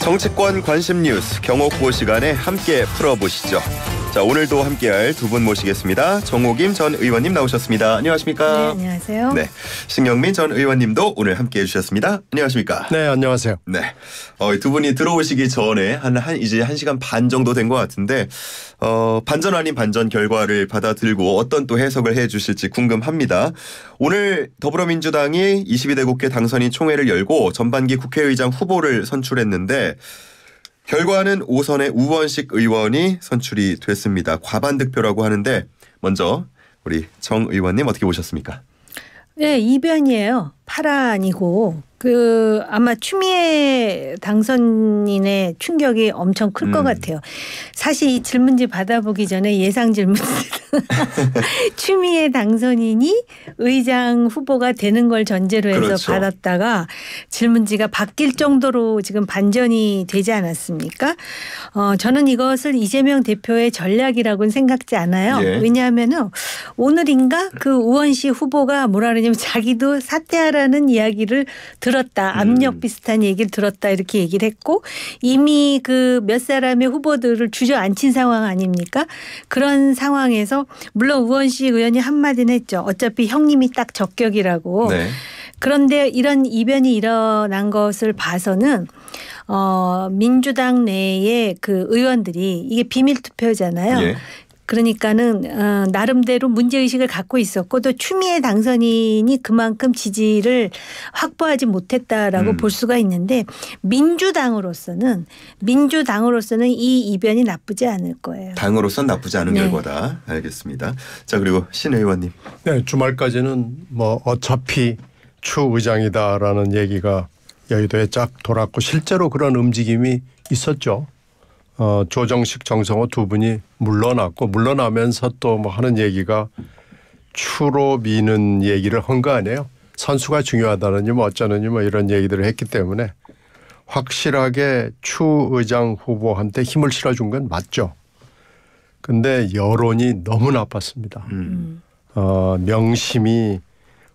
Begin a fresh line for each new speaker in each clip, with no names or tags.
정치권 관심 뉴스 경옥고 시간에 함께 풀어보시죠. 자, 오늘도 함께할 두 분 모시겠습니다. 정호김 전 의원님 나오셨습니다. 안녕하십니까?
네, 안녕하세요.
네, 신경민 전 의원님도 오늘 함께해 주셨습니다. 안녕하십니까?
네, 안녕하세요.
네, 두 분이 들어오시기 전에 이제 1시간 반 정도 된 것 같은데 반전 아닌 반전 결과를 받아들고 어떤 또 해석을 해주실지 궁금합니다. 오늘 더불어민주당이 22대 국회 당선인 총회를 열고 전반기 국회의장 후보를 선출했는데 결과는 5선의 우원식 의원이 선출이 됐습니다. 과반 득표라고 하는데 먼저 우리 정 의원님 어떻게 보셨습니까?
네, 이변이에요. 파란이고 아마 추미애 당선인의 충격이 엄청 클 것 같아요. 사실 이 질문지 받아보기 전에 예상 질문지 추미애 당선인이 의장 후보가 되는 걸 전제로 해서
그렇죠.
받았다가 질문지가 바뀔 정도로 지금 반전이 되지 않았습니까? 저는 이것을 이재명 대표의 전략이라고는 생각지 않아요.
예.
왜냐하면 오늘인가 그 우원식 후보가 뭐라 그러냐면 자기도 사퇴하라는 이야기를 들었다. 압력 비슷한 얘기를 들었다. 이렇게 얘기를 했고 이미 그 몇 사람의 후보들을 주저앉힌 상황 아닙니까? 그런 상황에서 물론 우원식 의원이 한마디는 했죠. 어차피 형님이 딱 적격이라고.
네.
그런데 이런 이변이 일어난 것을 봐서는 민주당 내의 그 의원들이 이게 비밀 투표잖아요.
예.
그러니까는 나름대로 문제의식을 갖고 있었고 또 추미애 당선인이 그만큼 지지를 확보하지 못했다라고 볼 수가 있는데 민주당으로서는 이 이변이 나쁘지 않을 거예요.
당으로선 나쁘지 않은
네.
결과다. 알겠습니다. 자, 그리고 신 의원님.
네, 주말까지는 뭐 어차피 추 의장이다라는 얘기가 여의도에 쫙 돌았고 실제로 그런 움직임이 있었죠. 조정식, 정성호 두 분이 물러났고 물러나면서 또 뭐 하는 얘기가 추로 미는 얘기를 한 거 아니에요. 선수가 중요하다느니 뭐 어쩌느니 뭐 이런 얘기들을 했기 때문에 확실하게 추 의장 후보한테 힘을 실어준 건 맞죠. 근데 여론이 너무 나빴습니다. 명심이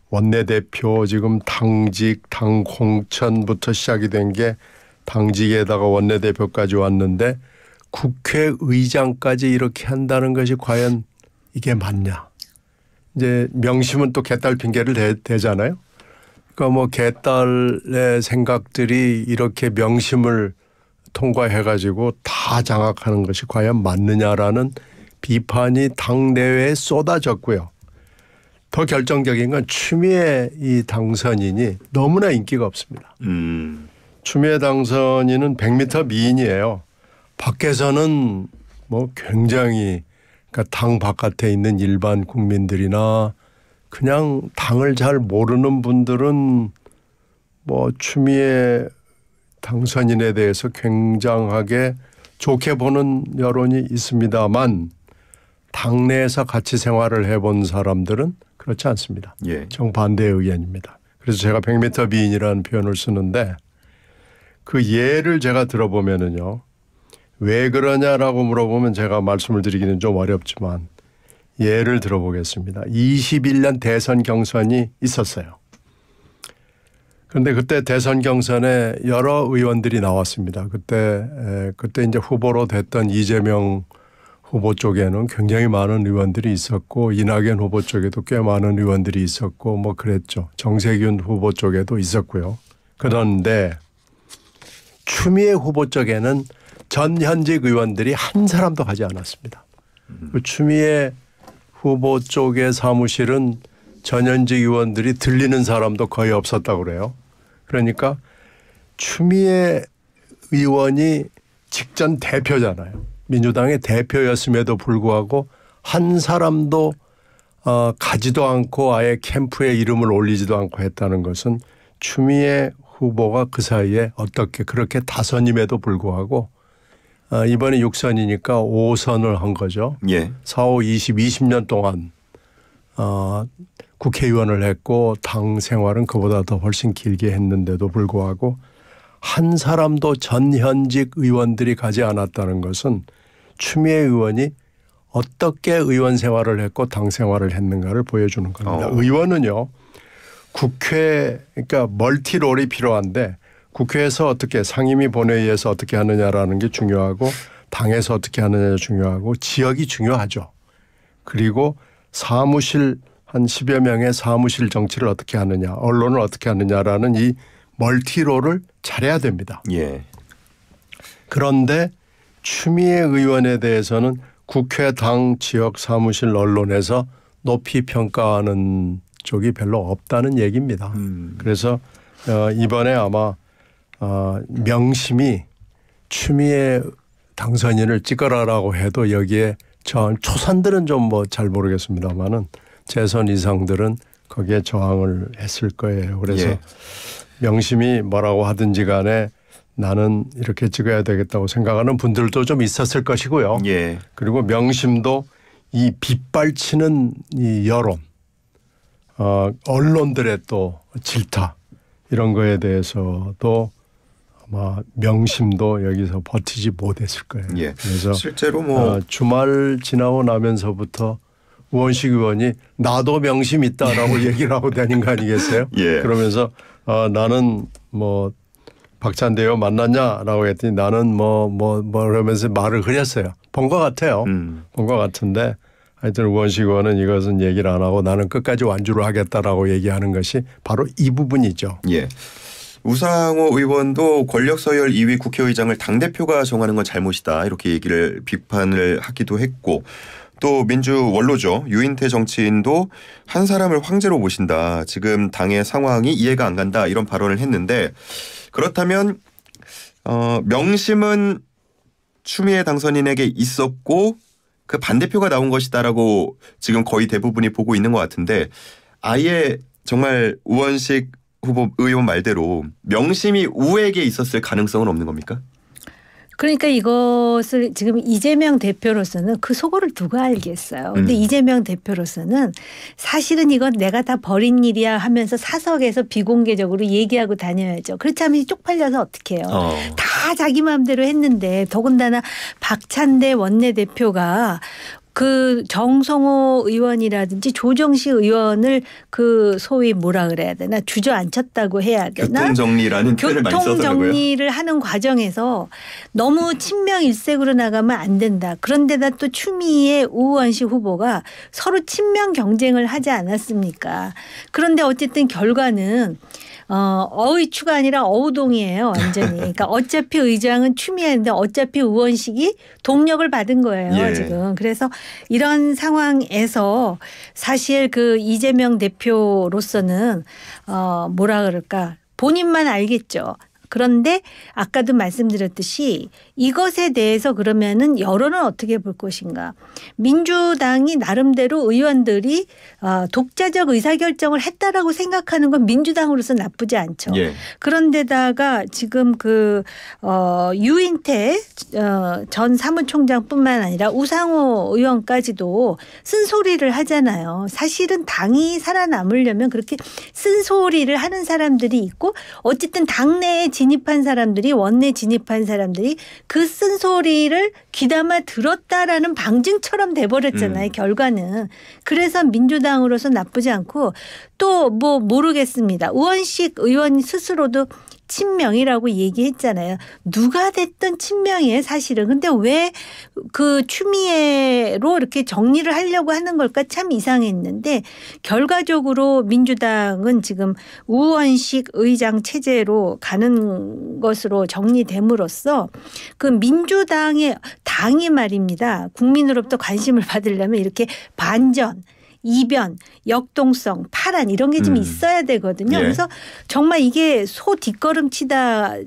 원내대표 지금 당직, 당 공천부터 시작이 된 게 당직에다가 원내대표까지 왔는데 국회의장까지 이렇게 한다는 것이 과연 이게 맞냐. 이제 명심은 또 개딸 핑계를 대잖아요. 그러니까 뭐 개딸의 생각들이 이렇게 명심을 통과해가지고 다 장악하는 것이 과연 맞느냐라는 비판이 당내외에 쏟아졌고요. 더 결정적인 건 추미애 이 당선인이 너무나 인기가 없습니다. 추미애 당선인은 100m 미인이에요. 밖에서는 뭐 굉장히 그러니까 당 바깥에 있는 일반 국민들이나 그냥 당을 잘 모르는 분들은 뭐 추미애 당선인에 대해서 굉장하게 좋게 보는 여론이 있습니다만 당내에서 같이 생활을 해본 사람들은 그렇지 않습니다.
예.
정반대의 의견입니다. 그래서 제가 100m 미인이라는 표현을 쓰는데 그 예를 제가 들어보면은요. 왜 그러냐라고 물어보면 제가 말씀을 드리기는 좀 어렵지만 예를 들어보겠습니다. 21년 대선 경선이 있었어요. 그런데 그때 대선 경선에 여러 의원들이 나왔습니다. 그때 이제 후보로 됐던 이재명 후보 쪽에는 굉장히 많은 의원들이 있었고 이낙연 후보 쪽에도 꽤 많은 의원들이 있었고 뭐 그랬죠. 정세균 후보 쪽에도 있었고요. 그런데 추미애 후보 쪽에는 전현직 의원들이 한 사람도 가지 않았습니다. 그 추미애 후보 쪽의 사무실은 전현직 의원들이 들리는 사람도 거의 없었다고 그래요. 그러니까 추미애 의원이 직전 대표잖아요. 민주당의 대표였음에도 불구하고 한 사람도 가지도 않고 아예 캠프에 이름을 올리지도 않고 했다는 것은 추미애 후보가 그 사이에 어떻게 그렇게 다선임에도 불구하고 이번에 6선이니까 5선을 한 거죠.
예.
4, 5, 20년 동안 국회의원을 했고 당 생활은 그보다 더 훨씬 길게 했는데도 불구하고 한 사람도 전현직 의원들이 가지 않았다는 것은 추미애 의원이 어떻게 의원 생활을 했고 당 생활을 했는가를 보여주는 겁니다. 의원은요. 국회 그러니까 멀티롤이 필요한데 국회에서 어떻게 상임위 본회의에서 어떻게 하느냐라는 게 중요하고 당에서 어떻게 하느냐가 중요하고 지역이 중요하죠. 그리고 사무실 한 10여 명의 사무실 정치를 어떻게 하느냐 언론을 어떻게 하느냐라는 이 멀티롤을 잘해야 됩니다.
예.
그런데 추미애 의원에 대해서는 국회 당 지역 사무실 언론에서 높이 평가하는 쪽이 별로 없다는 얘기입니다. 그래서 이번에 아마 명심이 추미애 당선인을 찍어라라고 해도 여기에 저 초선들은 좀 뭐 잘 모르겠습니다만은 재선 이상들은 거기에 저항을 했을 거예요. 그래서
예.
명심이 뭐라고 하든지 간에 나는 이렇게 찍어야 되겠다고 생각하는 분들도 좀 있었을 것이고요.
예.
그리고 명심도 이 빗발치는 이 여론, 언론들의 또 질타 이런 거에 대해서도 아마 명심도 여기서 버티지 못했을 거예요.
예.
그래서
실제로 뭐
주말 지나고 나면서부터 우원식 의원이 나도 명심 있다라고 얘기를 하고 다닌 거 아니겠어요?
예.
그러면서 나는 뭐 박찬대 의원 만났냐라고 했더니 나는 뭐 그러면서 말을 흐렸어요. 본 것 같아요. 본 것 같은데 하여튼 우원식 의원은 이것은 얘기를 안 하고 나는 끝까지 완주를 하겠다라고 얘기하는 것이 바로 이 부분이죠.
예. 우상호 의원도 권력 서열 2위 국회의장을 당대표가 정하는 건 잘못이다 이렇게 얘기를 비판을 하기도 했고 또 민주 원로죠. 유인태 정치인도 한 사람을 황제로 모신다. 지금 당의 상황이 이해가 안 간다 이런 발언을 했는데 그렇다면 명심은 추미애 당선인에게 있었고 그 반대표가 나온 것이다라고 지금 거의 대부분이 보고 있는 것 같은데 아예 정말 우원식 후보 의원 말대로 명심이 우에게 있었을 가능성은 없는 겁니까?
그러니까 이것을 지금 이재명 대표로서는 그 속어를 누가 알겠어요. 근데 이재명 대표로서는 사실은 이건 내가 다 벌인 일이야 하면서 사석에서 비공개적으로 얘기하고 다녀야죠. 그렇지 않으면 쪽팔려서 어떻게 해요. 다 자기 마음대로 했는데 더군다나 박찬대 원내대표가 그 정성호 의원이라든지 조정식 의원을 그 소위 뭐라 그래야 되나 주저앉혔다고 해야 되나
교통정리라는 표현을 많이 써더라고요.
교통정리를 하는 과정에서 너무 친명일색으로 나가면 안 된다. 그런데다 또 추미애 우원식 후보가 서로 친명 경쟁을 하지 않았습니까? 그런데 어쨌든 결과는 어의추가 아니라 어우동이에요. 완전히. 그러니까 어차피 의장은 추미애인데 어차피 우원식이 동력을 받은 거예요.
예.
지금. 그래서 이런 상황에서 사실 그 이재명 대표로서는 뭐라 그럴까 본인만 알겠죠. 그런데 아까도 말씀드렸듯이 이것에 대해서 그러면은 여론은 어떻게 볼 것인가. 민주당이 나름대로 의원들이 독자적 의사결정을 했다라고 생각하는 건 민주당으로서 나쁘지 않죠.
예.
그런데다가 지금 그 유인태 전 사무총장뿐만 아니라 우상호 의원까지도 쓴소리를 하잖아요. 사실은 당이 살아남으려면 그렇게 쓴소리를 하는 사람들이 있고 어쨌든 당내에 진입한 사람들이 원내 진입한 사람들이 그 쓴소리를 귀담아 들었다라는 방증처럼 돼버렸잖아요. 결과는. 그래서 민주당으로서 나쁘지 않고 또 뭐 모르겠습니다. 우원식 의원 스스로도 친명이라고 얘기했잖아요. 누가 됐든 친명이에요 사실은. 근데 왜 그 추미애로 이렇게 정리를 하려고 하는 걸까 참 이상했는데 결과적으로 민주당은 지금 우원식 의장 체제로 가는 것으로 정리됨으로써 그 민주당의 당이 말입니다. 국민으로부터 관심을 받으려면 이렇게 반전 이변, 역동성, 파란 이런 게 좀 있어야 되거든요.
예.
그래서 정말 이게 소 뒷걸음치다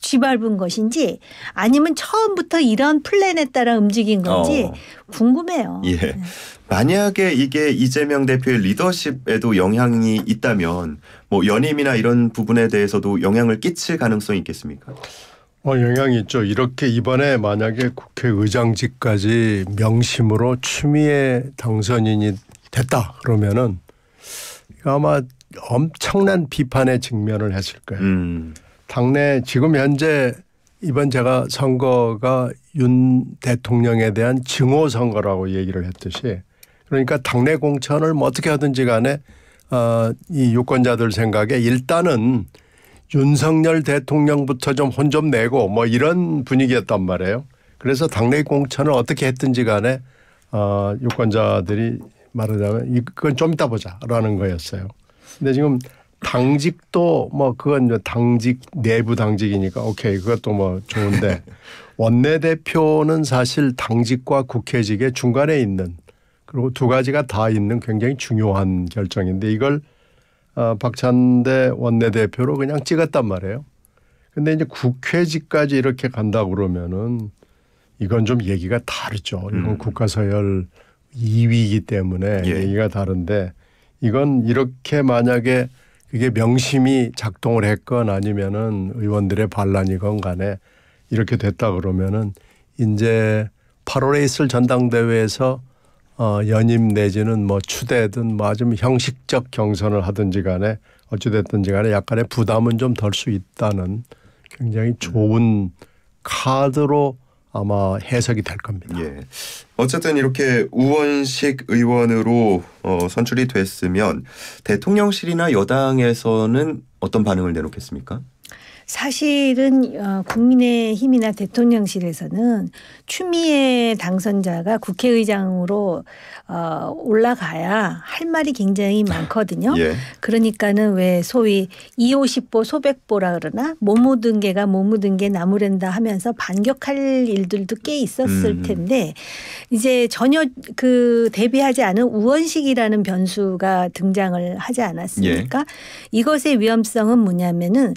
쥐밟은 것인지 아니면 처음부터 이런 플랜에 따라 움직인 건지 궁금해요.
예. 만약에 이게 이재명 대표의 리더십에도 영향이 있다면 뭐 연임이나 이런 부분에 대해서도 영향을 끼칠 가능성이 있겠습니까?
영향이 있죠. 이렇게 이번에 만약에 국회의장직까지 명심으로 추미애 당선인이 됐다 그러면은 아마 엄청난 비판에 직면을 했을 거예요. 당내 지금 현재 이번 제가 선거가 윤 대통령에 대한 증오 선거라고 얘기를 했듯이 그러니까 당내 공천을 뭐 어떻게 하든지 간에 이 유권자들 생각에 일단은 윤석열 대통령부터 좀 혼 좀 내고 뭐 이런 분위기였단 말이에요. 그래서 당내 공천을 어떻게 했든지 간에 유권자들이 말하자면 이건 좀 이따 보자라는 거였어요. 근데 지금 당직도 뭐 그건 당직 내부 당직이니까 오케이 그것도 뭐 좋은데 원내대표는 사실 당직과 국회직의 중간에 있는 그리고 두 가지가 다 있는 굉장히 중요한 결정인데 이걸 박찬대 원내대표로 그냥 찍었단 말이에요. 근데 이제 국회직까지 이렇게 간다고 그러면은 이건 좀 얘기가 다르죠. 이건 국가서열 2위이기 때문에 얘기가 다른데 이건 이렇게 만약에 그게 명심이 작동을 했건 아니면은 의원들의 반란이건 간에 이렇게 됐다 그러면은 이제 8월에 있을 전당대회에서 연임 내지는 뭐 추대든 뭐 아주 형식적 경선을 하든지 간에 어찌됐든지 간에 약간의 부담은 좀 덜 수 있다는 굉장히 좋은 카드로 아마 해석이 될 겁니다.
예. 어쨌든 이렇게 우원식 의원으로 선출이 됐으면 대통령실이나 여당에서는 어떤 반응을 내놓겠습니까?
사실은 국민의힘이나 대통령실에서는 추미애 당선자가 국회의장으로 올라가야 할 말이 굉장히 많거든요.
예.
그러니까는 왜 소위 250보 소백보라 그러나 못 묻은 개가 못 묻은 게 나무랜다 하면서 반격할 일들도 꽤 있었을 텐데 이제 전혀 그 대비하지 않은 우원식이라는 변수가 등장을 하지 않았습니까?
예.
이것의 위험성은 뭐냐면은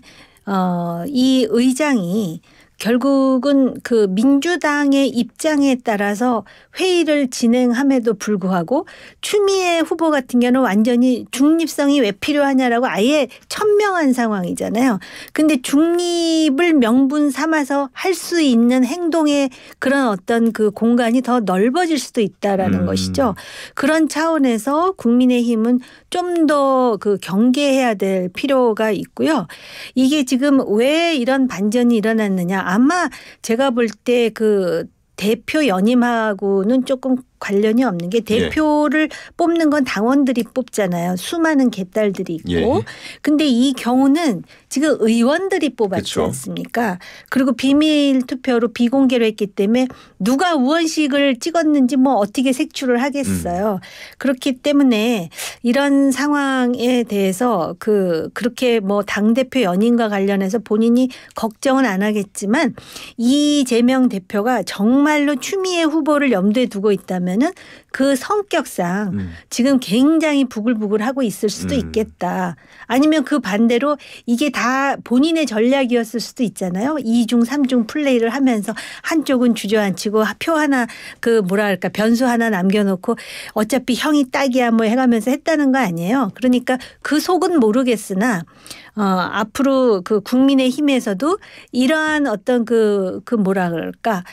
이 의장이 결국은 그 민주당의 입장에 따라서 회의를 진행함에도 불구하고 추미애 후보 같은 경우는 완전히 중립성이 왜 필요하냐라고 아예 천명한 상황이잖아요. 근데 중립을 명분 삼아서 할 수 있는 행동의 그런 어떤 그 공간이 더 넓어질 수도 있다라는 것이죠. 그런 차원에서 국민의힘은 좀 더 그 경계해야 될 필요가 있고요. 이게 지금 왜 이런 반전이 일어났느냐. 아마 제가 볼 때 그 대표 연임하고는 조금 관련이 없는 게 대표를 뽑는 건 당원들이 뽑잖아요. 수많은 개딸들이 있고. 근데 이 경우는 지금 의원들이 뽑았지
그렇죠.
않습니까? 그리고 비밀 투표로 비공개로 했기 때문에 누가 우원식을 찍었는지 뭐 어떻게 색출을 하겠어요. 그렇기 때문에 이런 상황에 대해서 그렇게 뭐 당대표 연임과 관련해서 본인이 걱정은 안 하겠지만 이재명 대표가 정말로 추미애 후보를 염두에 두고 있다면은 그 성격상 지금 굉장히 부글부글하고 있을 수도 있겠다. 아니면 그 반대로 이게 다 본인의 전략이었을 수도 있잖아요. 2중 3중 플레이를 하면서 한쪽은 주저앉히고 표 하나 그 뭐랄까 변수 하나 남겨놓고 어차피 형이 딱이야 뭐 해가면서 했다는 거 아니에요. 그러니까 그 속은 모르겠으나 앞으로 그 국민의힘에서도 이러한 어떤 그 뭐라 그럴까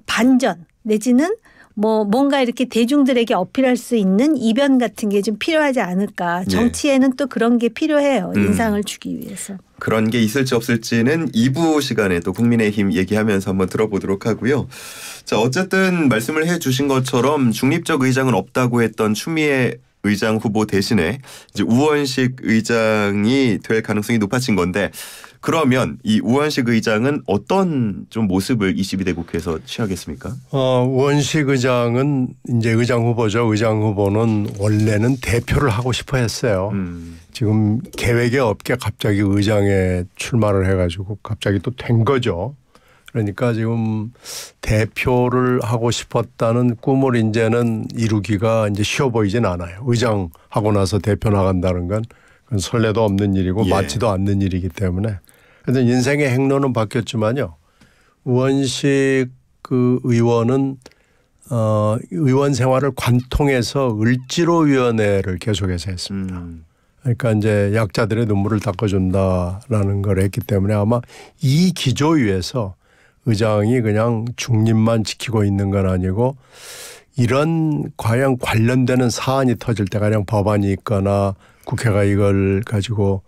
반전 내지는 뭐 뭔가 이렇게 대중들에게 어필할 수 있는 이변 같은 게 좀 필요하지 않을까. 정치에는 또 그런 게 필요해요. 인상을 주기 위해서.
그런 게 있을지 없을지는 2부 시간에 또 국민의힘 얘기하면서 한번 들어보도록 하고요. 자, 어쨌든 말씀을 해 주신 것처럼 중립적 의장은 없다고 했던 추미애 의장 후보 대신에 이제 우원식 의장이 될 가능성이 높아진 건데 그러면 이 우원식 의장은 어떤 좀 모습을 22대 국회에서 취하겠습니까?
우원식 의장은 이제 의장 후보죠. 의장 후보는 원래는 대표를 하고 싶어 했어요. 지금 계획에 없게 갑자기 의장에 출마를 해가지고 갑자기 또 된 거죠. 그러니까 지금 대표를 하고 싶었다는 꿈을 이제는 이루기가 이제 쉬워 보이진 않아요. 의장 하고 나서 대표 나간다는 건 그건 설레도 없는 일이고 맞지도 않는 일이기 때문에. 그래서 인생의 행로는 바뀌었지만요. 우원식 그 의원은 의원 생활을 관통해서 을지로위원회를 계속해서 했습니다. 그러니까 이제 약자들의 눈물을 닦아준다라는 걸 했기 때문에 아마 이 기조 위에서 의장이 그냥 중립만 지키고 있는 건 아니고 이런 과연 관련되는 사안이 터질 때 가령 법안이 있거나 국회가 이걸 가지고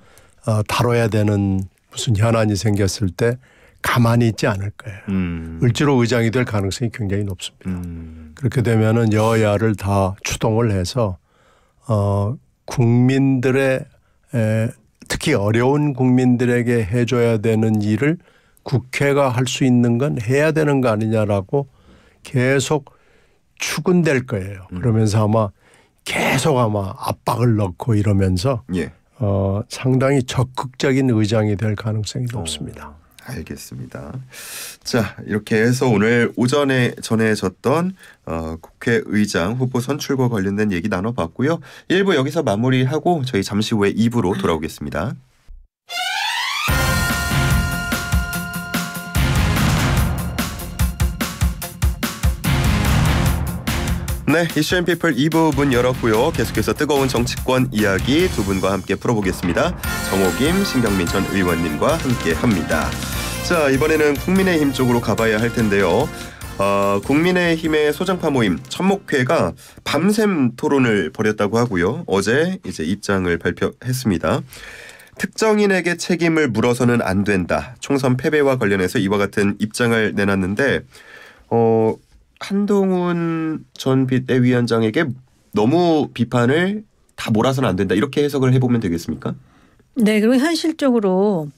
다뤄야 되는 무슨 현안이 생겼을 때 가만히 있지 않을 거예요. 을지로 의장이 될 가능성이 굉장히 높습니다. 그렇게 되면은 여야를 다 추동을 해서 국민들의 특히 어려운 국민들에게 해줘야 되는 일을 국회가 할 수 있는 건 해야 되는 거 아니냐라고 계속 추근될 거예요. 그러면서 아마 계속 아마 압박을 넣고 이러면서
예.
상당히 적극적인 의장이 될 가능성이 높습니다.
알겠습니다. 자, 이렇게 해서 오늘 오전에 전해졌던 국회의장 후보 선출과 관련된 얘기 나눠봤고요. 1부 여기서 마무리하고 저희 잠시 후에 2부로 돌아오겠습니다. 네, 이슈앤피플 2부 문 열었고요. 계속해서 뜨거운 정치권 이야기 두 분과 함께 풀어보겠습니다. 정호김, 신경민 전 의원님과 함께합니다. 자, 이번에는 국민의힘 쪽으로 가봐야 할 텐데요. 국민의힘의 소장파 모임 천목회가 밤샘 토론을 벌였다고 하고요. 어제 이제 입장을 발표했습니다. 특정인에게 책임을 물어서는 안 된다. 총선 패배와 관련해서 이와 같은 입장을 내놨는데 한동훈 전 비대위원장에게 너무 비판을 다 몰아서는 안 된다. 이렇게 해석을 해보면 되겠습니까?
네. 그리고 현실적으로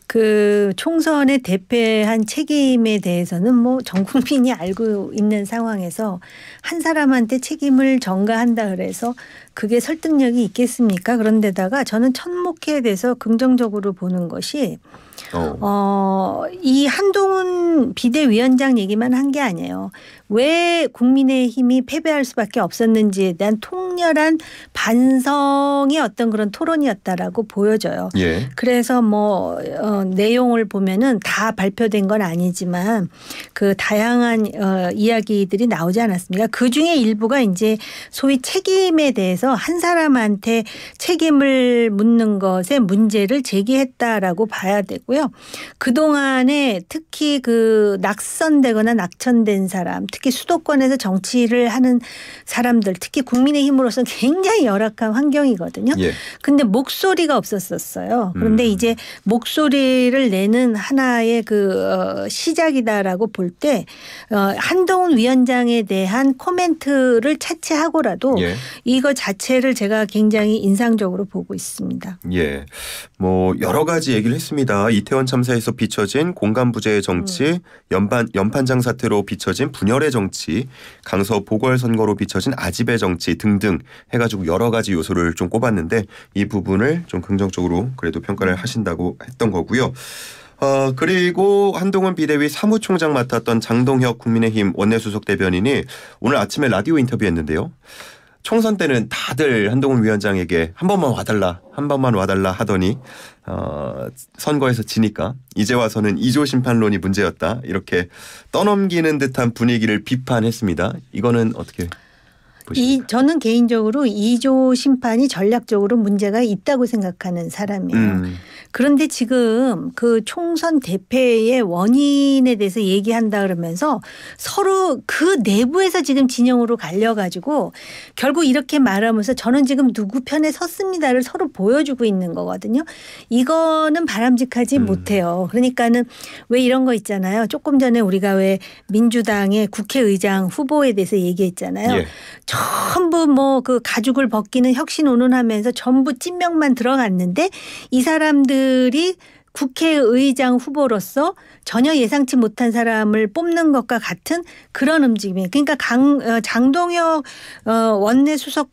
그 총선에 대패한 책임에 대해서는 뭐 전 국민이 알고 있는 상황에서 한 사람한테 책임을 전가한다 그래서 그게 설득력이 있겠습니까? 그런데다가 저는 천목회에 대해서 긍정적으로 보는 것이 이 한동훈 비대위원장 얘기만 한 게 아니에요. 왜 국민의힘이 패배할 수밖에 없었는지에 대한 통렬한 반성의 어떤 그런 토론이었다라고 보여져요.
예.
그래서 뭐 내용을 보면은 다 발표된 건 아니지만 그 다양한 이야기들이 나오지 않았습니까? 그 중에 일부가 이제 소위 책임에 대해서 한 사람한테 책임을 묻는 것에 문제를 제기했다라고 봐야 되고요. 그동안에 특히 그 낙선되거나 낙천된 사람, 특히 수도권에서 정치를 하는 사람들, 특히 국민의힘으로서는 굉장히 열악한 환경이거든요.
예.
근데 목소리가 없었어요. 그런데 이제 목소리를 내는 하나의 그 시작이다라고 볼 때 한동훈 위원장에 대한 코멘트를 차치하고라도
예.
이거 자체를 제가 굉장히 인상적으로 보고 있습니다.
예. 뭐 여러 가지 얘기를 했습니다. 이태원 참사에서 비춰진 공간부재의 정치, 연판장 사태로 비춰진 분열의 정치, 강서 보궐선거로 비춰진 아집의 정치 등등 해가지고 여러 가지 요소를 좀 꼽았는데 이 부분을 좀 긍정적으로 그래도 평가를 하신다고 했던 거고요. 그리고 한동훈 비대위 사무총장 맡았던 장동혁 국민의힘 원내수석 대변인이 오늘 아침에 라디오 인터뷰했는데요. 총선 때는 다들 한동훈 위원장에게 한 번만 와달라 하더니 선거에서 지니까 이제 와서는 2조 심판론이 문제였다. 이렇게 떠넘기는 듯한 분위기를 비판했습니다. 이거는 어떻게 보십니까?
저는 개인적으로 2조 심판이 전략적으로 문제가 있다고 생각하는 사람이에요. 그런데 지금 그 총선 대패의 원인에 대해서 얘기한다 그러면서 서로 그 내부에서 지금 진영으로 갈려가지고 결국 이렇게 말하면서 저는 지금 누구 편에 섰습니다를 서로 보여주고 있는 거거든요. 이거는 바람직하지 못해요. 그러니까는 왜 이런 거 있잖아요. 조금 전에 우리가 왜 민주당의 국회의장 후보에 대해서 얘기했잖아요.
예.
전부 뭐 그 가죽을 벗기는 혁신운운하면서 전부 찐명만 들어갔는데 이 사람들이 국회의장 후보로서 전혀 예상치 못한 사람을 뽑는 것과 같은 그런 움직임이에요. 그러니까 장동혁 원내수석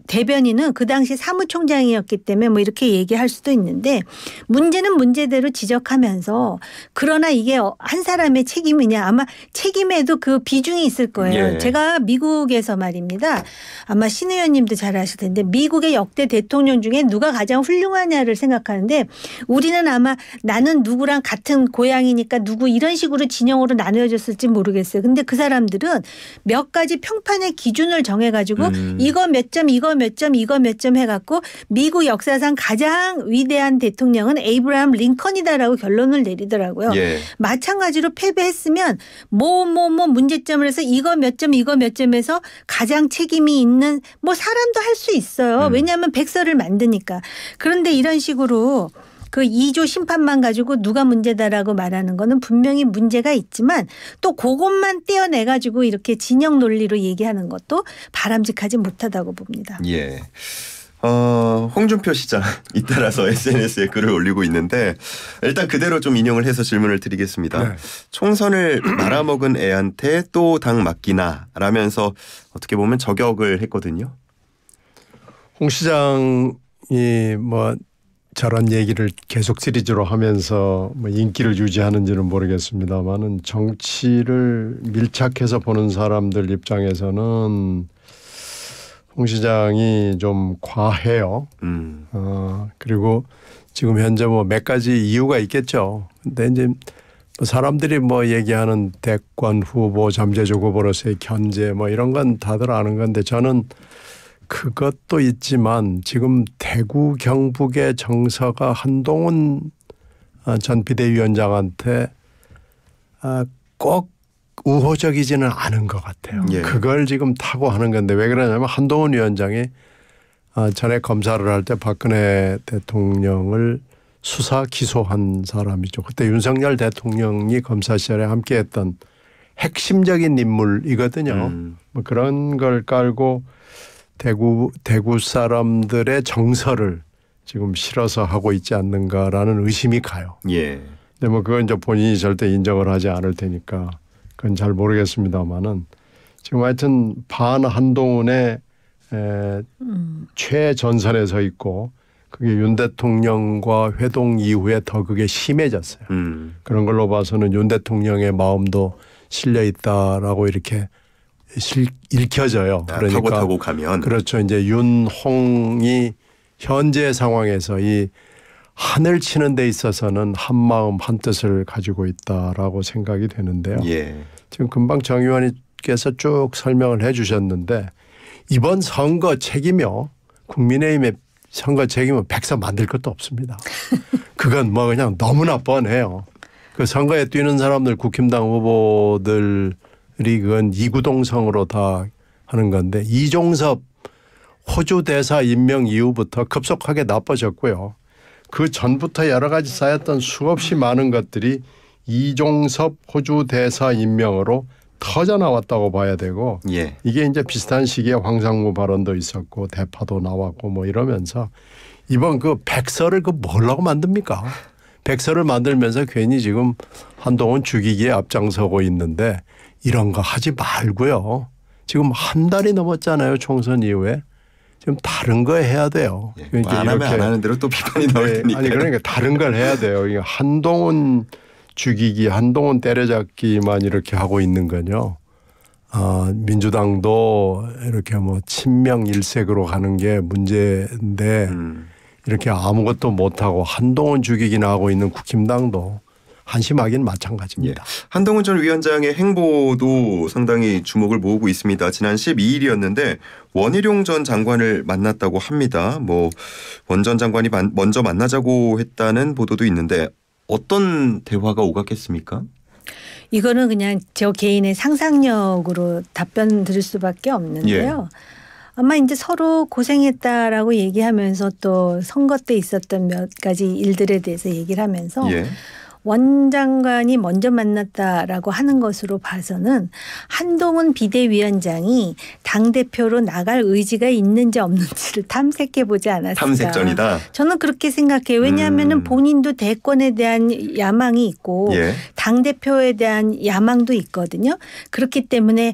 대변인은 그 당시 사무총장이었기 때문에 뭐 이렇게 얘기할 수도 있는데 문제는 문제대로 지적하면서 그러나 이게 한 사람의 책임이냐 아마 책임에도 그 비중이 있을 거예요.
예.
제가 미국에서 말입니다. 아마 신 의원님도 잘 아실 텐데 미국의 역대 대통령 중에 누가 가장 훌륭하냐를 생각하는데 우리는 아마 나는 누구랑 같은 고향이니까 누구 이런 식으로 진영으로 나누어졌을지 모르겠어요. 근데 그 사람들은 몇 가지 평판의 기준을 정해가지고 이거 몇 점, 이거 몇 점, 이거 몇 점 해갖고 미국 역사상 가장 위대한 대통령은 에이브라함 링컨이다라고 결론을 내리더라고요.
예.
마찬가지로 패배했으면 뭐 문제점을 해서 이거 몇 점, 이거 몇 점에서 가장 책임이 있는 뭐 사람도 할 수 있어요. 왜냐하면 백서를 만드니까. 그런데 이런 식으로 그 2조 심판만 가지고 누가 문제다라고 말하는 거는 분명히 문제가 있지만 또 그것만 떼어내가지고 이렇게 진영 논리로 얘기하는 것도 바람직하지 못하다고 봅니다.
예. 홍준표 시장 잇따라서 SNS에 글을 올리고 있는데 일단 그대로 좀 인용을 해서 질문을 드리겠습니다.
네.
총선을 말아먹은 애한테 또 당 맡기나 라면서 어떻게 보면 저격을 했거든요.
홍 시장이 뭐 저런 얘기를 계속 시리즈로 하면서 뭐 인기를 유지하는지는 모르겠습니다만은 정치를 밀착해서 보는 사람들 입장에서는 홍 시장이 좀 과해요. 그리고 지금 현재 뭐 몇 가지 이유가 있겠죠. 근데 이제 사람들이 뭐 얘기하는 대권 후보, 잠재적 후보로서의 견제 뭐 이런 건 다들 아는 건데 저는 그것도 있지만 지금 대구 경북의 정서가 한동훈 전 비대위원장한테 꼭 우호적이지는 않은 것 같아요.
예.
그걸 지금 타고 하는 건데 왜 그러냐면 한동훈 위원장이 전에 검사를 할 때 박근혜 대통령을 수사 기소한 사람이죠. 그때 윤석열 대통령이 검사 시절에 함께했던 핵심적인 인물이거든요. 뭐 그런 걸 깔고 대구 사람들의 정서를 지금 실어서 하고 있지 않는가라는 의심이 가요.
예.
근데 뭐 그건 이제 본인이 절대 인정을 하지 않을 테니까 그건 잘 모르겠습니다만은 지금 하여튼 반 한동훈의 최전선에 서 있고 그게 윤 대통령과 회동 이후에 더 그게 심해졌어요. 그런 걸로 봐서는 윤 대통령의 마음도 실려 있다라고 이렇게 읽혀져요.
그러니까 타고 가면
그렇죠. 이제 윤홍이 현재 상황에서 이 한을 치는 데 있어서는 한 마음 한 뜻을 가지고 있다라고 생각이 되는데요.
예.
지금 금방 정 의원님께서 쭉 설명을 해 주셨는데 이번 선거 책임이요. 국민의힘의 선거 책임은 백서 만들 것도 없습니다. 그건 뭐 그냥 너무나 뻔해요. 그 선거에 뛰는 사람들 국힘당 후보들이 그건 이구동성으로 다 하는 건데 이종섭 호주 대사 임명 이후부터 급속하게 나빠졌고요. 그 전부터 여러 가지 쌓였던 수없이 많은 것들이 이종섭 호주 대사 임명으로 터져 나왔다고 봐야 되고
예.
이게 이제 비슷한 시기에 황상무 발언도 있었고 대파도 나왔고 뭐 이러면서 이번 그 백서를 그 뭐라고 만듭니까? 백서를 만들면서 괜히 지금 한동훈 죽이기에 앞장서고 있는데 이런 거 하지 말고요. 지금 한 달이 넘었잖아요. 총선 이후에. 지금 다른 거 해야 돼요.
예.
그러니까
안 하면 안 하는 대로 또 비판이 나올 테니까.
아니 그러니까 다른 걸 해야 돼요. 한동훈 죽이기, 한동훈 때려잡기만 이렇게 하고 있는 건요. 민주당도 이렇게 뭐 친명 일색으로 가는 게 문제인데 이렇게 아무것도 못하고 한동훈 죽이기나 하고 있는 국힘당도 한심하긴 마찬가지입니다.
예. 한동훈 전 위원장의 행보도 상당히 주목을 모으고 있습니다. 지난 12일이었는데 원희룡 전 장관을 만났다고 합니다. 뭐 원 전 장관이 먼저 만나자고 했다는 보도도 있는데 어떤 대화가 오갔겠습니까?
이거는 그냥 저 개인의 상상력으로 답변 드릴 수밖에 없는데요.
예.
아마 이제 서로 고생했다라고 얘기하면서 또 선거 때 있었던 몇 가지 일들에 대해서 얘기를 하면서
예.
원 장관이 먼저 만났다라고 하는 것으로 봐서는 한동훈 비대위원장이 당대표로 나갈 의지가 있는지 없는지를 탐색해 보지 않았을까.
탐색전이다.
저는 그렇게 생각해요. 왜냐하면 본인도 대권에 대한 야망이 있고
예.
당대표에 대한 야망도 있거든요. 그렇기 때문에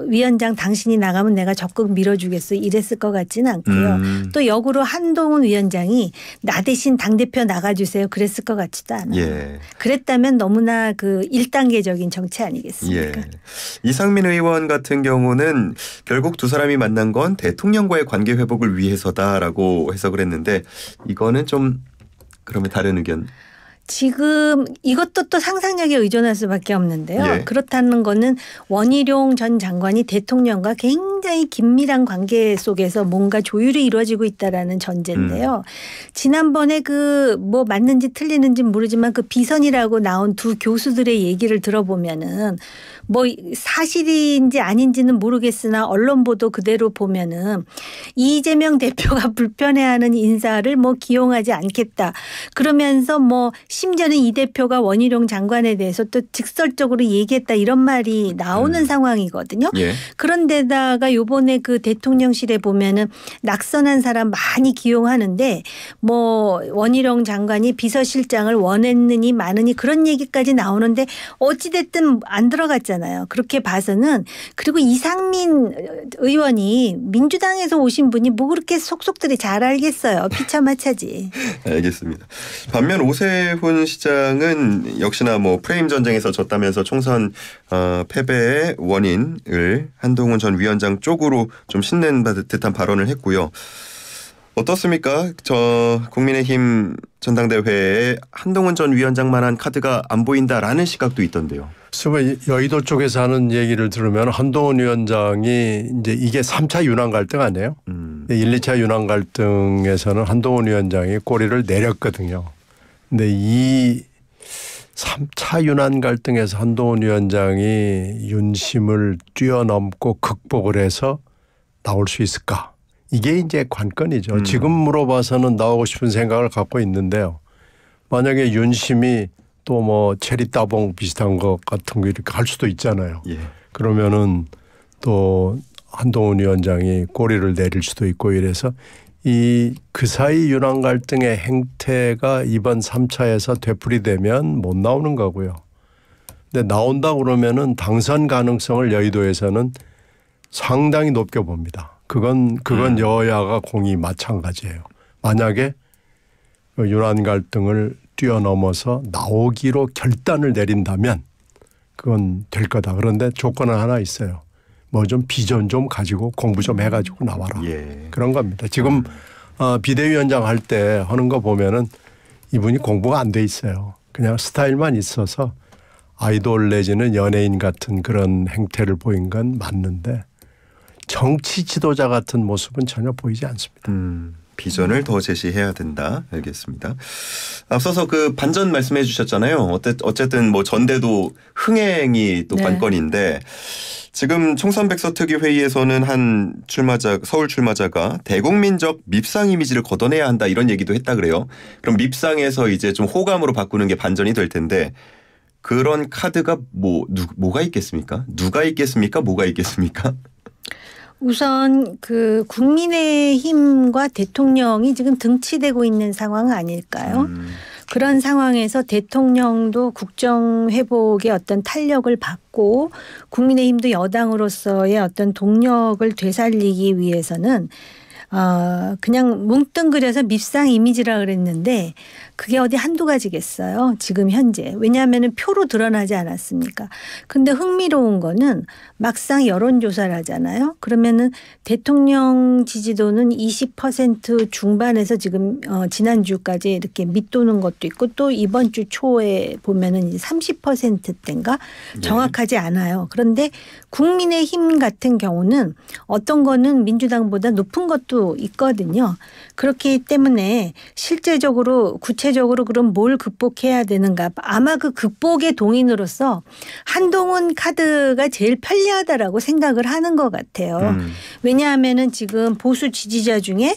위원장 당신이 나가면 내가 적극 밀어주겠어 이랬을 것 같지는 않고요. 또 역으로 한동훈 위원장이 나 대신 당대표 나가주세요 그랬을 것 같지도 않아요.
예.
그랬다면 너무나 그 1단계적인 정치 아니겠습니까?
예. 이상민 의원 같은 경우는 결국 두 사람이 만난 건 대통령과의 관계 회복을 위해서다라고 해석을 했는데 이거는 좀 그러면 다른 의견.
지금 이것도 또 상상력에 의존할 수밖에 없는데요.
예.
그렇다는 거는 원희룡 전 장관이 대통령과 굉장히 긴밀한 관계 속에서 뭔가 조율이 이루어지고 있다라는 전제인데요. 지난번에 그 뭐 맞는지 틀리는지 모르지만 그 비선이라고 나온 두 교수들의 얘기를 들어보면은 뭐 사실인지 아닌지는 모르겠으나 언론 보도 그대로 보면은 이재명 대표가 불편해하는 인사를 뭐 기용하지 않겠다. 그러면서 뭐 심지어는 이 대표가 원희룡 장관에 대해서 또 직설적으로 얘기했다 이런 말이 나오는 상황이거든요.
예.
그런데다가 요번에 그 대통령실에 보면은 낙선한 사람 많이 기용하는데 뭐 원희룡 장관이 비서실장을 원했느니 마느니 그런 얘기까지 나오는데 어찌됐든 안 들어갔잖아요. 그렇게 봐서는 그리고 이상민 의원이 민주당에서 오신 분이 뭐 그렇게 속속들이 잘 알겠어요. 피차마차지.
알겠습니다. 반면 오세훈 시장은 역시나 뭐 프레임 전쟁에서 졌다면서 총선 패배의 원인을 한동훈 전 위원장 쪽으로 좀 신낸 듯한 발언을 했고요. 어떻습니까? 저 국민의힘 전당대회에 한동훈 전 위원장만한 카드가 안 보인다라는 시각도 있던데요.
그래서 여의도 쪽에서 하는 얘기를 들으면 한동훈 위원장이 이제 이게 3차 윤환 갈등 아니에요? 1, 2차 윤환 갈등에서는 한동훈 위원장이 꼬리를 내렸거든요. 근데 이 3차 윤환 갈등에서 한동훈 위원장이 윤심을 뛰어넘고 극복을 해서 나올 수 있을까? 이게 이제 관건이죠. 지금 물어봐서는 나오고 싶은 생각을 갖고 있는데요. 만약에 윤심이 또 뭐 체리 따봉 비슷한 것 같은 거 이렇게 할 수도 있잖아요.
예.
그러면은 또 한동훈 위원장이 꼬리를 내릴 수도 있고 이래서 그 사이 윤환 갈등의 행태가 이번 3차에서 되풀이되면 못 나오는 거고요. 근데 나온다 그러면은 당선 가능성을 여의도에서는 상당히 높게 봅니다. 그건 여야가 공이 마찬가지예요. 만약에 윤환 갈등을 뛰어넘어서 나오기로 결단을 내린다면 그건 될 거다. 그런데 조건은 하나 있어요. 뭐 좀 비전 좀 가지고 공부 좀 해가지고 나와라.
예.
그런 겁니다. 지금 비대위원장 할 때 하는 거 보면은 이분이 공부가 안 돼 있어요. 그냥 스타일만 있어서 아이돌 내지는 연예인 같은 그런 행태를 보인 건 맞는데 정치 지도자 같은 모습은 전혀 보이지 않습니다.
비전을 더 제시해야 된다. 알겠습니다. 앞서서 그 반전 말씀해 주셨잖아요. 어쨌든 뭐 전대도 흥행이 또
네.
관건인데 지금 총선백서 특위회의에서는 한 서울 출마자가 대국민적 밉상 이미지를 걷어내야 한다 이런 얘기도 했다 그래요. 그럼 밉상에서 이제 좀 호감으로 바꾸는 게 반전이 될 텐데 그런 카드가 뭐가 있겠습니까? 누가 있겠습니까? 뭐가 있겠습니까?
우선 그 국민의힘과 대통령이 지금 등치되고 있는 상황 아닐까요? 그런 상황에서 대통령도 국정 회복의 어떤 탄력을 받고 국민의힘도 여당으로서의 어떤 동력을 되살리기 위해서는 그냥 뭉뚱그려서 밉상 이미지라 그랬는데 그게 어디 한두 가지겠어요. 지금 현재. 왜냐하면 표로 드러나지 않았습니까? 근데 흥미로운 거는 막상 여론조사를 하잖아요. 그러면은 대통령 지지도는 20% 중반에서 지금 지난주까지 이렇게 밑도는 것도 있고 또 이번 주 초에 보면은 이제 30%대인가 정확하지 않아요. 그런데 국민의힘 같은 경우는 어떤 거는 민주당보다 높은 것도 있거든요. 그렇기 때문에 실제적으로 구체적으로 그럼 뭘 극복해야 되는가. 아마 그 극복의 동인으로서 한동훈 카드가 제일 편리하다라고 생각을 하는 것 같아요. 왜냐하면은 지금 보수 지지자 중에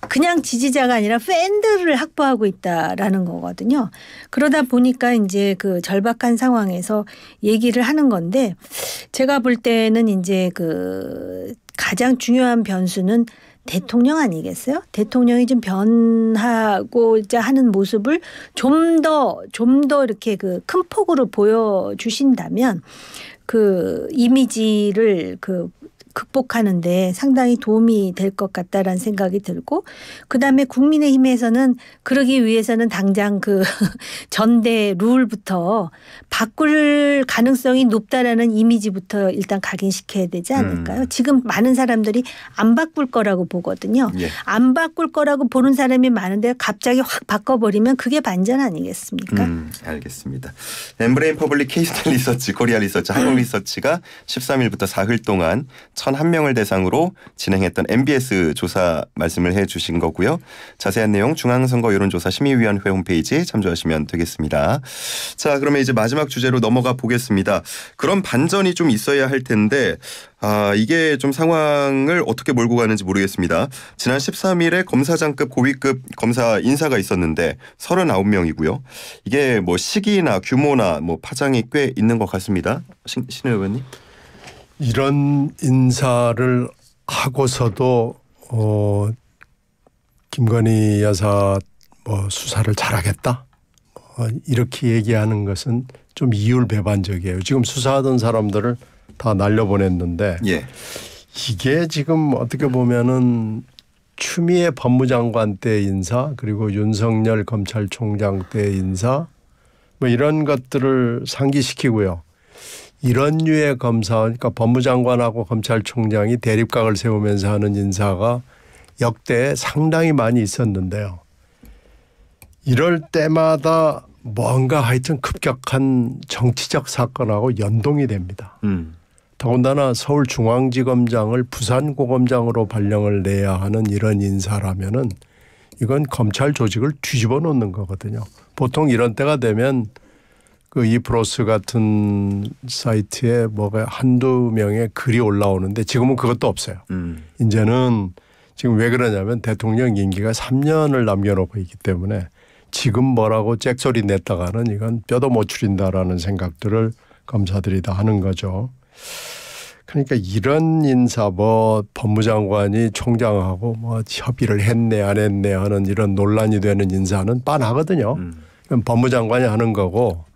그냥 지지자가 아니라 팬들을 확보하고 있다라는 거거든요. 그러다 보니까 이제 그 절박한 상황에서 얘기를 하는 건데 제가 볼 때는 이제 그 가장 중요한 변수는 대통령 아니겠어요? 대통령이 좀 변하고자 하는 모습을 좀 더 이렇게 그 큰 폭으로 보여주신다면 그 이미지를 극복하는데 상당히 도움이 될 것 같다라는 생각이 들고 그다음에 국민의힘에서는 그러기 위해서는 당장 그 전대 룰부터 바꿀 가능성이 높다라는 이미지부터 일단 각인시켜야 되지 않을까요? 지금 많은 사람들이 안 바꿀 거라고 보거든요.
예.
안 바꿀 거라고 보는 사람이 많은데 갑자기 확 바꿔버리면 그게 반전 아니겠습니까?
알겠습니다. 엠브레인 퍼블릭 케이스턴 리서치, 코리아 리서치, 한국 리서치가 13일부터 4흘 동안 1,001명을 대상으로 진행했던 MBS 조사 말씀을 해주신 거고요. 자세한 내용 중앙선거 여론조사 심의위원회 홈페이지에 참조하시면 되겠습니다. 자, 그러면 이제 마지막 주제로 넘어가 보겠습니다. 그런 반전이 좀 있어야 할 텐데 이게 좀 상황을 어떻게 몰고 가는지 모르겠습니다. 지난 13일에 검사장급 고위급 검사 인사가 있었는데 39명이고요. 이게 뭐 시기나 규모나 뭐 파장이 꽤 있는 것 같습니다. 신혜 의원님.
이런 인사를 하고서도 김건희 여사 뭐 수사를 잘하겠다 이렇게 얘기하는 것은 좀 이율배반적이에요. 지금 수사하던 사람들을 다 날려보냈는데
예.
이게 지금 어떻게 보면은 추미애 법무장관 때 인사 그리고 윤석열 검찰총장 때 인사 뭐 이런 것들을 상기시키고요. 이런 류의 검사 그러니까 법무장관하고 검찰총장이 대립각을 세우면서 하는 인사가 역대 상당히 많이 있었는데요. 이럴 때마다 뭔가 하여튼 급격한 정치적 사건하고 연동이 됩니다. 더군다나 서울중앙지검장을 부산고검장으로 발령을 내야 하는 이런 인사라면은 이건 검찰 조직을 뒤집어 놓는 거거든요. 보통 이런 때가 되면 그 이프로스 같은 사이트에 뭐가 한두 명의 글이 올라오는데 지금은 그것도 없어요. 이제는 지금 왜 그러냐면 대통령 임기가 3년을 남겨놓고 있기 때문에 지금 뭐라고 잭소리 냈다가는 이건 뼈도 못 추린다라는 생각들을 검사들이 다 하는 거죠. 그러니까 이런 인사 뭐 법무장관이 총장하고 뭐 협의를 했네 안 했네 하는 이런 논란이 되는 인사는 빤하거든요. 법무장관이 하는 거고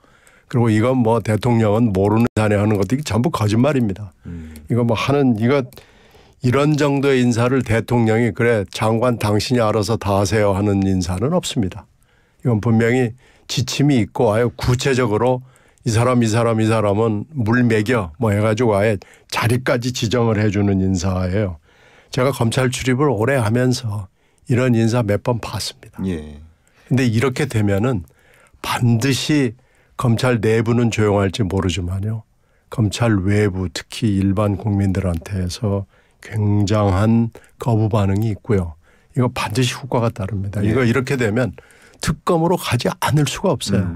그리고 이건 뭐 대통령은 모르는 사내 하는 것도 전부 거짓말입니다. 이거 뭐 이런 정도의 인사를 대통령이 그래 장관 당신이 알아서 다 하세요 하는 인사는 없습니다. 이건 분명히 지침이 있고 아예 구체적으로 이 사람은 물 먹여 뭐 해가지고 아예 자리까지 지정을 해주는 인사예요. 제가 검찰 출입을 오래 하면서 이런 인사 몇 번 봤습니다. 그런데 이렇게 되면은 반드시 검찰 내부는 조용할지 모르지만요. 검찰 외부 특히 일반 국민들한테서 굉장한 거부 반응이 있고요. 이거 반드시 후과가 따릅니다. 이거 이렇게 되면 특검으로 가지 않을 수가 없어요.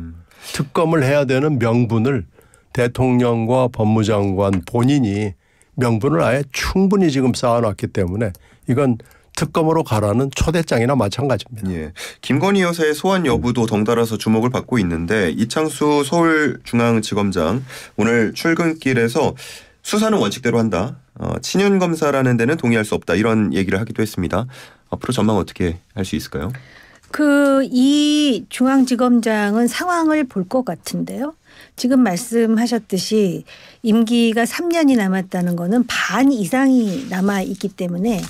특검을 해야 되는 명분을 대통령과 법무장관 본인이 명분을 아예 충분히 지금 쌓아놨기 때문에 이건 특검으로 가라는 초대장이나 마찬가지입니다.
예. 김건희 여사의 소환 여부도 덩달아서 주목을 받고 있는데 이창수 서울중앙지검장 오늘 출근길에서 수사는 원칙대로 한다. 친윤 검사라는 데는 동의할 수 없다. 이런 얘기를 하기도 했습니다. 앞으로 전망 어떻게 할 수 있을까요?
이 중앙지검장은 상황을 볼 것 같은데요. 지금 말씀하셨듯이 임기가 3년이 남았다는 거는 반 이상이 남아 있기 때문에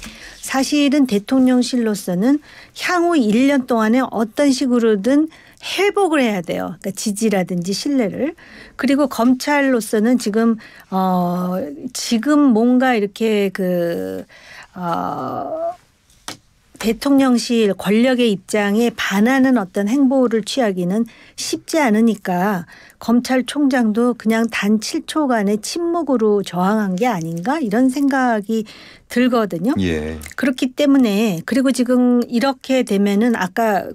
사실은 대통령실로서는 향후 1년 동안에 어떤 식으로든 회복을 해야 돼요. 그러니까 지지라든지 신뢰를. 그리고 검찰로서는 지금 뭔가 이렇게 대통령실 권력의 입장에 반하는 어떤 행보를 취하기는 쉽지 않으니까 검찰총장도 그냥 단 7초간의 침묵으로 저항한 게 아닌가 이런 생각이 들거든요.
예.
그렇기 때문에 그리고 지금 이렇게 되면은 아까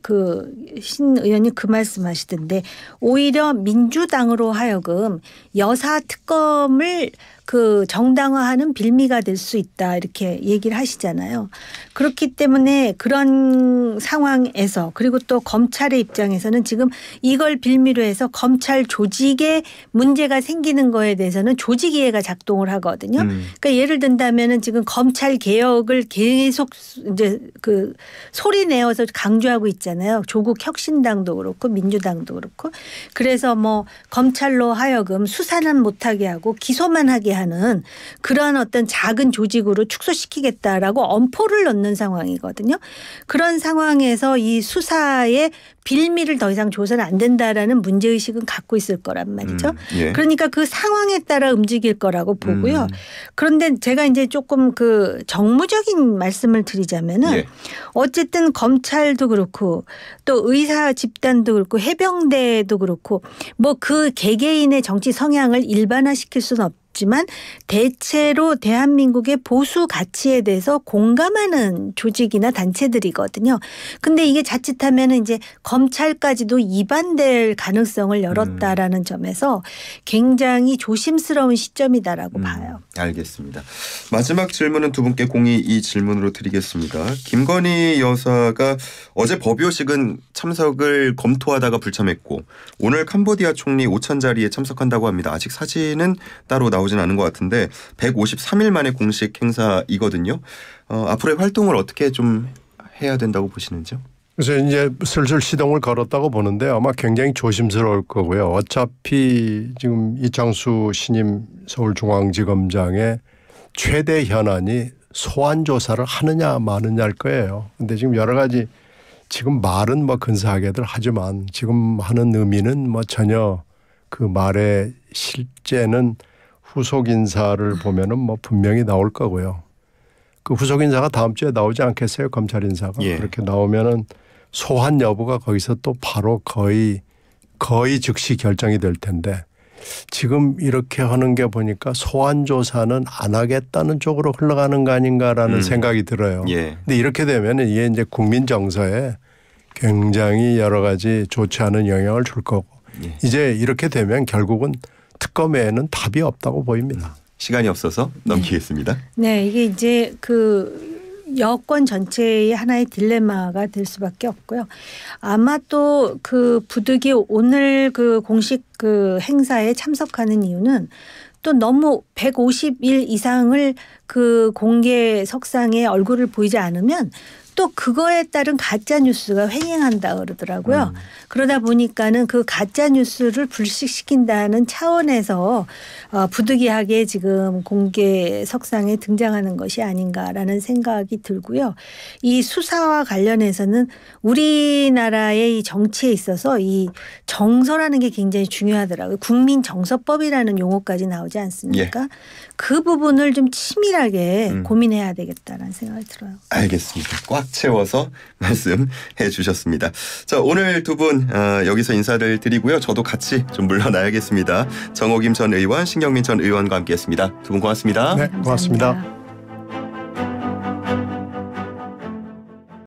신 의원님 그 말씀하시던데 오히려 민주당으로 하여금 여사 특검을 정당화하는 빌미가 될 수 있다 이렇게 얘기를 하시잖아요. 그렇기 때문에 그런 상황에서 그리고 또 검찰의 입장에서는 지금 이걸 빌미로 해서 검찰 조직에 문제가 생기는 거에 대해서는 조직위회가 작동을 하거든요. 그러니까 예를 든다면은 지금 검찰 개혁을 계속 이제 소리 내어서 강조하고 있잖아요. 조국 혁신당도 그렇고 민주당도 그렇고 그래서 뭐 검찰로 하여금 수사는 못하게 하고 기소만 하게 하는 그런 어떤 작은 조직으로 축소시키겠다라고 엄포를 넣는 상황이거든요. 그런 상황에서 이 수사의 빌미를 더 이상 줘서는 안 된다라는 문제의식은 갖고 있을 거란 말이죠.
예.
그러니까 그 상황에 따라 움직일 거라고 보고요. 그런데 제가 이제 조금 정무적인 말씀을 드리자면은
예.
어쨌든 검찰도 그렇고 또 의사 집단도 그렇고 해병대도 그렇고 뭐 그 개개인의 정치 성향을 일반화시킬 수는 지만 대체로 대한민국의 보수 가치에 대해서 공감하는 조직이나 단체들이거든요. 근데 이게 자칫하면 이제 검찰까지도 이반될 가능성을 열었다라는 점에서 굉장히 조심스러운 시점이다라고 봐요.
알겠습니다. 마지막 질문은 두 분께 공히 이 질문으로 드리겠습니다. 김건희 여사가 어제 법요식은 참석을 검토하다가 불참했고 오늘 캄보디아 총리 오찬 자리에 참석한다고 합니다. 아직 사진은 따로 나오진 않은 것 같은데 153일 만에 공식 행사이거든요. 앞으로의 활동을 어떻게 좀 해야 된다고 보시는지요?
그래서 이제 슬슬 시동을 걸었다고 보는데 아마 굉장히 조심스러울 거고요. 어차피 지금 이창수 신임 서울중앙지검장의 최대 현안이 소환 조사를 하느냐 마느냐일 거예요. 근데 지금 여러 가지 지금 말은 뭐 근사하게들 하지만 지금 하는 의미는 뭐 전혀 그 말의 실제는 후속 인사를 보면은 뭐 분명히 나올 거고요. 그 후속 인사가 다음 주에 나오지 않겠어요? 검찰 인사가.
예.
그렇게 나오면은 소환 여부가 거기서 또 바로 거의 즉시 결정이 될 텐데 지금 이렇게 하는 게 보니까 소환 조사는 안 하겠다는 쪽으로 흘러가는 거 아닌가라는 생각이 들어요.
예.
근데 이렇게 되면은 이게 이제 국민 정서에 굉장히 여러 가지 좋지 않은 영향을 줄 거고
예.
이제 이렇게 되면 결국은 특검에는 답이 없다고 보입니다.
시간이 없어서 넘기겠습니다.
네, 이게 이제 그 여권 전체의 하나의 딜레마가 될 수밖에 없고요. 아마 또 그 부득이 오늘 그 공식 그 행사에 참석하는 이유는 또 너무 150일 이상을 그 공개 석상에 얼굴을 보이지 않으면 또 그거에 따른 가짜 뉴스가 횡행한다 그러더라고요. 그러다 보니까는 그 가짜 뉴스를 불식시킨다는 차원에서 부득이하게 지금 공개 석상에 등장하는 것이 아닌가라는 생각이 들고요. 이 수사와 관련해서는 우리나라의 이 정치에 있어서 이 정서라는 게 굉장히 중요하더라고요. 국민정서법이라는 용어까지 나오지 않습니까?
예.
그 부분을 좀 치밀하게 고민해야 되겠다라는 생각이 들어요.
알겠습니다. 꽉 채워서 말씀해 주셨습니다. 자, 오늘 두 분 여기서 인사를 드리고요. 저도 같이 좀 물러나야겠습니다. 정옥임 전 의원, 신경민 전 의원과 함께했습니다. 두 분 고맙습니다.
네, 고맙습니다.